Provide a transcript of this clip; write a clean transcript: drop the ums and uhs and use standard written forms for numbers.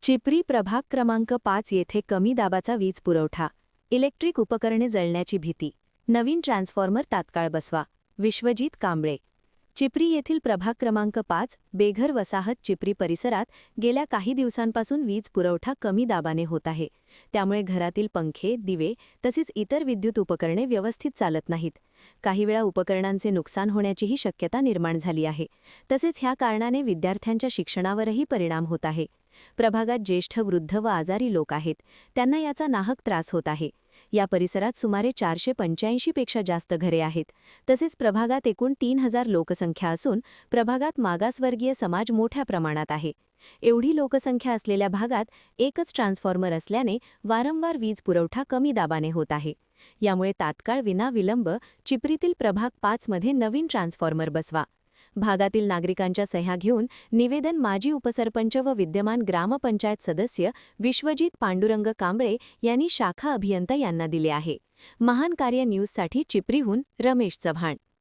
चिपरी प्रभाग क्रमांक 5 येथे कमी दाबाचा वीज पुरवठा. इलेक्ट्रिक उपकरणे जळण्याची भीती. नवीन ट्रान्सफॉर्मर तात्काळ बसवा. विश्वजित कांबळे. चिपरी येथील प्रभाग क्रमांक 5 बेघर वसाहत चिपरी परिसरात गेल्या काही दिवसांपासून वीज पुरवठा कमी दाबाने होत आहे. त्यामुळे घरातील पंखे, दिवे तसेच इतर विद्युत उपकरणे व्यवस्थित चालत नाहीत. काही वेळा उपकरणांचे नुकसान होण्याचीही शक्यता निर्माण झाली आहे. तसेच ह्या कारणाने विद्यार्थ्यांच्या शिक्षणावरही परिणाम होत आहे. प्रभागात ज्येष्ठ, वृद्ध व आजारी लोक आहेत. त्यांना याचा नाहक त्रास होत आहे. या परिसरात सुमारे 485 पेक्षा जास्त घरे आहेत. तसेच प्रभागात एकूण 3000 लोकसंख्या असून प्रभागात मागासवर्गीय समाज मोठ्या प्रमाणात आहे. एवढी लोकसंख्या असलेल्या भागात एकच ट्रान्सफॉर्मर असल्याने वारंवार वीज पुरवठा कमी दाबाने होत आहे. यामुळे तात्काळ विनाविलंब चिपरीतील प्रभाग 5 मध्ये नवीन ट्रान्सफॉर्मर बसवा. भागातील नागरिकांच्या सह्या घेऊन निवेदन माजी उपसरपंच व विद्यमान ग्रामपंचायत सदस्य विश्वजित पांडुरंग कांबळे यांनी शाखा अभियंता यांना दिले आहे. महान कार्य न्यूजसाठी चिपरीहून रमेश चव्हाण.